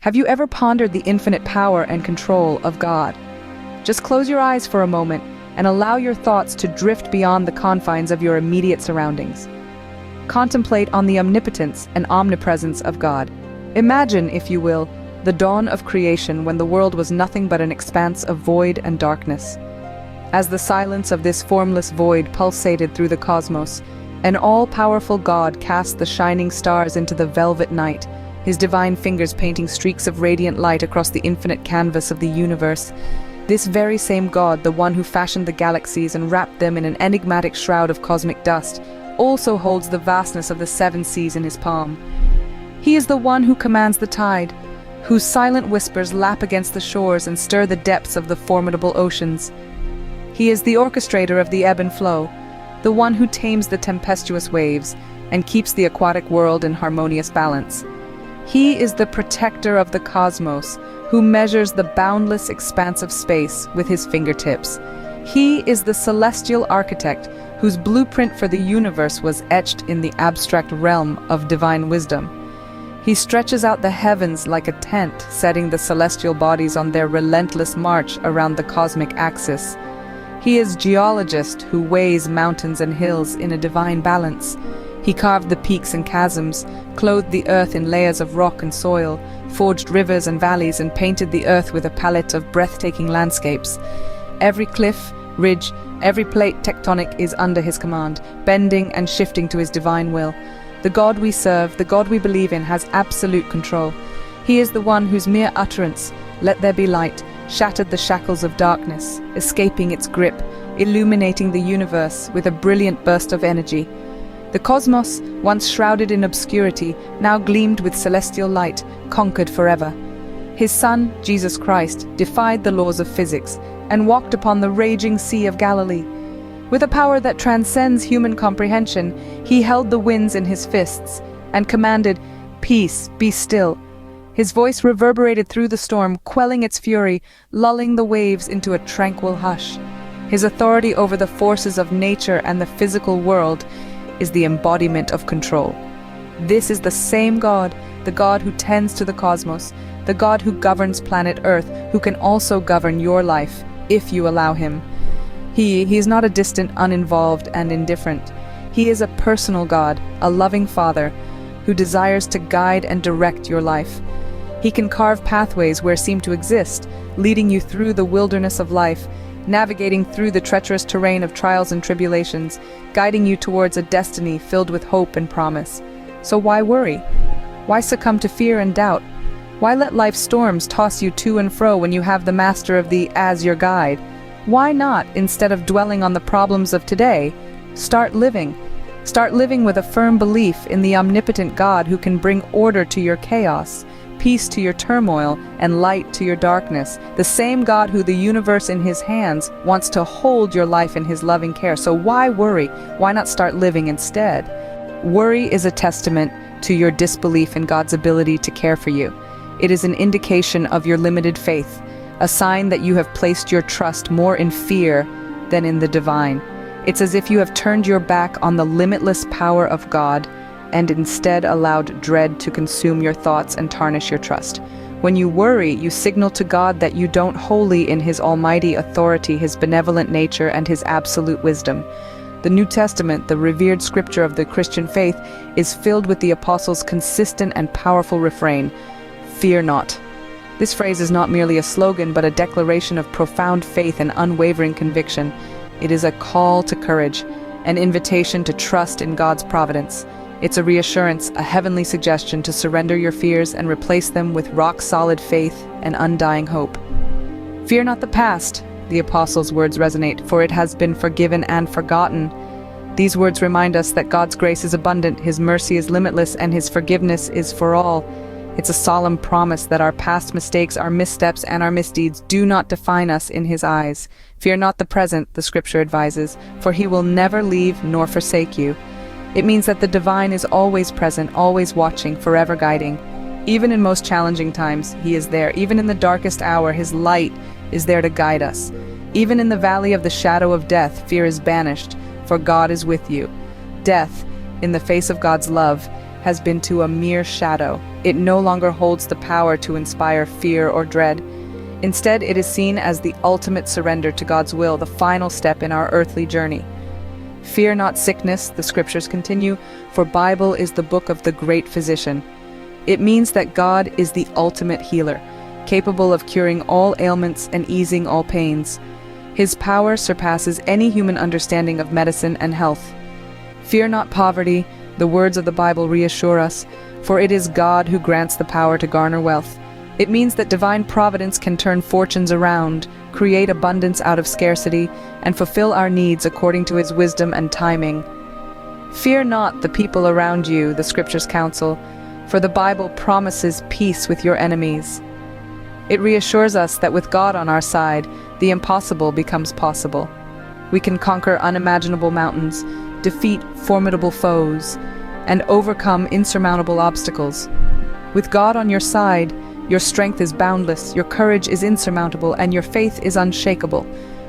Have you ever pondered the infinite power and control of God? Just close your eyes for a moment and allow your thoughts to drift beyond the confines of your immediate surroundings. Contemplate on the omnipotence and omnipresence of God. Imagine, if you will, the dawn of creation when the world was nothing but an expanse of void and darkness. As the silence of this formless void pulsated through the cosmos, an all-powerful God cast the shining stars into the velvet night, his divine fingers painting streaks of radiant light across the infinite canvas of the universe. This very same God, the one who fashioned the galaxies and wrapped them in an enigmatic shroud of cosmic dust, also holds the vastness of the seven seas in his palm. He is the one who commands the tide, whose silent whispers lap against the shores and stir the depths of the formidable oceans. He is the orchestrator of the ebb and flow, the one who tames the tempestuous waves and keeps the aquatic world in harmonious balance. He is the protector of the cosmos, who measures the boundless expanse of space with his fingertips. He is the celestial architect whose blueprint for the universe was etched in the abstract realm of divine wisdom. He stretches out the heavens like a tent, setting the celestial bodies on their relentless march around the cosmic axis. He is geologist who weighs mountains and hills in a divine balance. He carved the peaks and chasms, clothed the earth in layers of rock and soil, forged rivers and valleys, and painted the earth with a palette of breathtaking landscapes. Every cliff, ridge, every plate tectonic is under his command, bending and shifting to his divine will. The God we serve, the God we believe in, has absolute control. He is the one whose mere utterance, "Let there be light," shattered the shackles of darkness, escaping its grip, illuminating the universe with a brilliant burst of energy. The cosmos, once shrouded in obscurity, now gleamed with celestial light, conquered forever. His Son, Jesus Christ, defied the laws of physics and walked upon the raging Sea of Galilee. With a power that transcends human comprehension, he held the winds in his fists and commanded, "Peace, be still." His voice reverberated through the storm, quelling its fury, lulling the waves into a tranquil hush. His authority over the forces of nature and the physical world is the embodiment of control. This is the same God, the God who tends to the cosmos, the God who governs planet Earth, who can also govern your life, if you allow him. He is not a distant, uninvolved, and indifferent. He is a personal God, a loving Father, who desires to guide and direct your life. He can carve pathways where seem to exist, leading you through the wilderness of life, navigating through the treacherous terrain of trials and tribulations, guiding you towards a destiny filled with hope and promise. So why worry? Why succumb to fear and doubt? Why let life's storms toss you to and fro when you have the master of the as your guide? Why not, instead of dwelling on the problems of today, start living? Start living with a firm belief in the omnipotent God who can bring order to your chaos, peace to your turmoil, and light to your darkness. The same God who the universe in his hands wants to hold your life in his loving care. So why worry? Why not start living instead? Worry is a testament to your disbelief in God's ability to care for you. It is an indication of your limited faith, a sign that you have placed your trust more in fear than in the divine. It's as if you have turned your back on the limitless power of God and instead allowed dread to consume your thoughts and tarnish your trust. When you worry, you signal to God that you don't wholly in his almighty authority, his benevolent nature, and his absolute wisdom. The New Testament, the revered scripture of the Christian faith, is filled with the apostles' consistent and powerful refrain, "Fear not." This phrase is not merely a slogan, but a declaration of profound faith and unwavering conviction. It is a call to courage, an invitation to trust in God's providence. It's a reassurance, a heavenly suggestion to surrender your fears and replace them with rock-solid faith and undying hope. Fear not the past, the apostles' words resonate, for it has been forgiven and forgotten. These words remind us that God's grace is abundant, his mercy is limitless, and his forgiveness is for all. It's a solemn promise that our past mistakes, our missteps, and our misdeeds do not define us in his eyes. Fear not the present, the scripture advises, for he will never leave nor forsake you. It means that the divine is always present, always watching, forever guiding. Even in most challenging times, he is there. Even in the darkest hour, his light is there to guide us. Even in the valley of the shadow of death, fear is banished, for God is with you. Death, in the face of God's love, has been to a mere shadow. It no longer holds the power to inspire fear or dread. Instead, it is seen as the ultimate surrender to God's will, the final step in our earthly journey. Fear not sickness, the scriptures continue, for Bible is the book of the great physician. It means that God is the ultimate healer, capable of curing all ailments and easing all pains. His power surpasses any human understanding of medicine and health. Fear not poverty, the words of the Bible reassure us, for it is God who grants the power to garner wealth. It means that divine providence can turn fortunes around, create abundance out of scarcity, and fulfill our needs according to his wisdom and timing. Fear not the people around you, the scriptures counsel, for the Bible promises peace with your enemies. It reassures us that with God on our side, the impossible becomes possible. We can conquer unimaginable mountains, defeat formidable foes, and overcome insurmountable obstacles. With God on your side, your strength is boundless, your courage is insurmountable, and your faith is unshakable.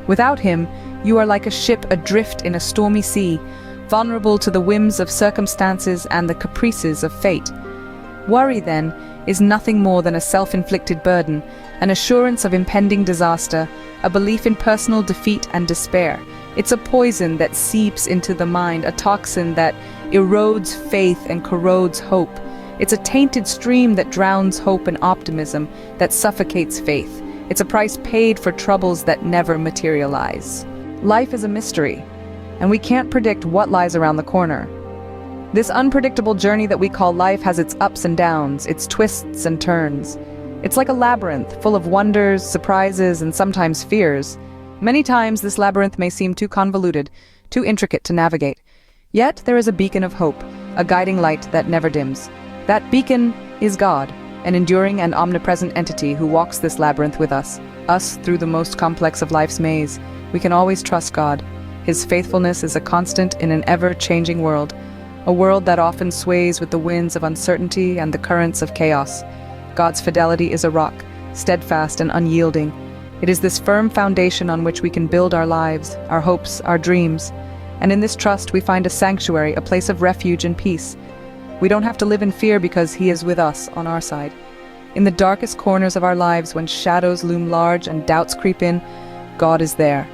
Without him, you are like a ship adrift in a stormy sea, vulnerable to the whims of circumstances and the caprices of fate. Worry, then, is nothing more than a self-inflicted burden, an assurance of impending disaster, a belief in personal defeat and despair. It's a poison that seeps into the mind, a toxin that erodes faith and corrodes hope. It's a tainted stream that drowns hope and optimism, that suffocates faith. It's a price paid for troubles that never materialize. Life is a mystery, and we can't predict what lies around the corner. This unpredictable journey that we call life has its ups and downs, its twists and turns. It's like a labyrinth, full of wonders, surprises, and sometimes fears. Many times this labyrinth may seem too convoluted, too intricate to navigate. Yet there is a beacon of hope, a guiding light that never dims. That beacon is God, an enduring and omnipresent entity who walks this labyrinth with us through the most complex of life's maze. We can always trust God. His faithfulness is a constant in an ever-changing world, a world that often sways with the winds of uncertainty and the currents of chaos. God's fidelity is a rock, steadfast and unyielding. It is this firm foundation on which we can build our lives, our hopes, our dreams. And in this trust we find a sanctuary, a place of refuge and peace. We don't have to live in fear because he is with us on our side. In the darkest corners of our lives, when shadows loom large and doubts creep in, God is there.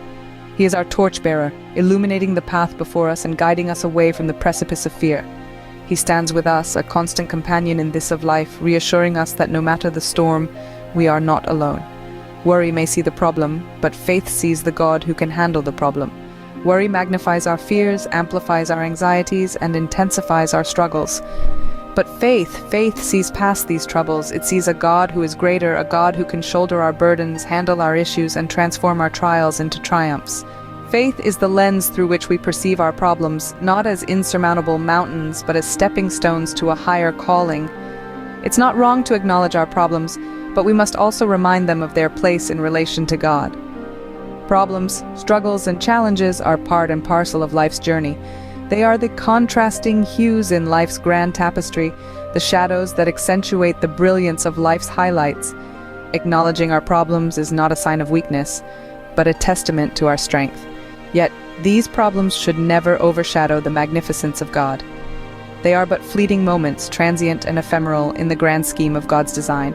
He is our torchbearer, illuminating the path before us and guiding us away from the precipice of fear. He stands with us, a constant companion in this of life, reassuring us that no matter the storm, we are not alone. Worry may see the problem, but faith sees the God who can handle the problem. Worry magnifies our fears, amplifies our anxieties, and intensifies our struggles. But faith sees past these troubles. It sees a God who is greater, a God who can shoulder our burdens, handle our issues, and transform our trials into triumphs. Faith is the lens through which we perceive our problems, not as insurmountable mountains, but as stepping stones to a higher calling. It's not wrong to acknowledge our problems, but we must also remind them of their place in relation to God. Problems, struggles, and challenges are part and parcel of life's journey. They are the contrasting hues in life's grand tapestry, the shadows that accentuate the brilliance of life's highlights. Acknowledging our problems is not a sign of weakness, but a testament to our strength. Yet, these problems should never overshadow the magnificence of God. They are but fleeting moments, transient and ephemeral in the grand scheme of God's design.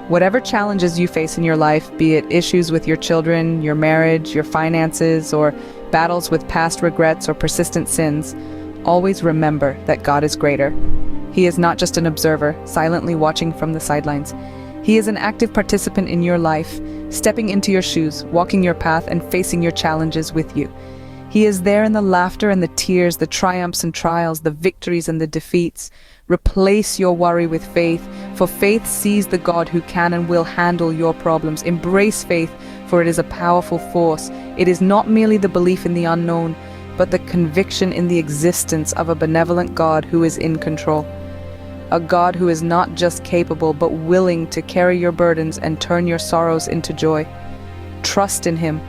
Whatever challenges you face in your life, be it issues with your children, your marriage, your finances, or battles with past regrets or persistent sins, always remember that God is greater. He is not just an observer, silently watching from the sidelines. He is an active participant in your life, stepping into your shoes, walking your path, and facing your challenges with you. He is there in the laughter and the tears, the triumphs and trials, the victories and the defeats. Replace your worry with faith, for faith sees the God who can and will handle your problems. Embrace faith, for it is a powerful force. It is not merely the belief in the unknown, but the conviction in the existence of a benevolent God who is in control. A God who is not just capable, but willing to carry your burdens and turn your sorrows into joy. Trust in him,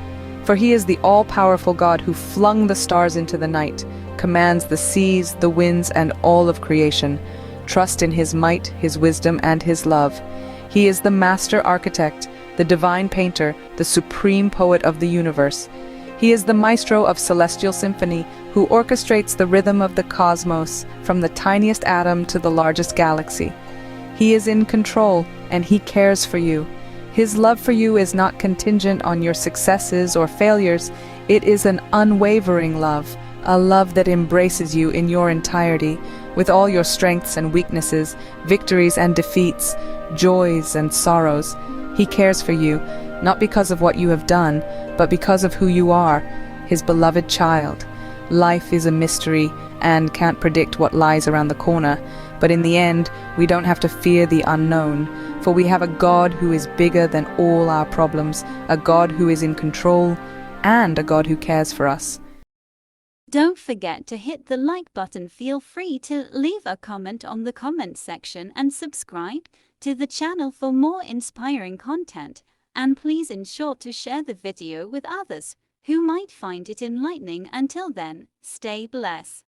for he is the all-powerful God who flung the stars into the night, commands the seas, the winds, and all of creation. Trust in his might, his wisdom, and his love. He is the master architect, the divine painter, the supreme poet of the universe. He is the maestro of celestial symphony who orchestrates the rhythm of the cosmos from the tiniest atom to the largest galaxy. He is in control and he cares for you. His love for you is not contingent on your successes or failures. It is an unwavering love, a love that embraces you in your entirety, with all your strengths and weaknesses, victories and defeats, joys and sorrows. He cares for you, not because of what you have done, but because of who you are, his beloved child. Life is a mystery and can't predict what lies around the corner, but in the end, we don't have to fear the unknown, for we have a God who is bigger than all our problems, a God who is in control, and a God who cares for us. Don't forget to hit the like button. Feel free to leave a comment on the comment section and subscribe to the channel for more inspiring content. And please ensure to share the video with others who might find it enlightening. Until then, stay blessed.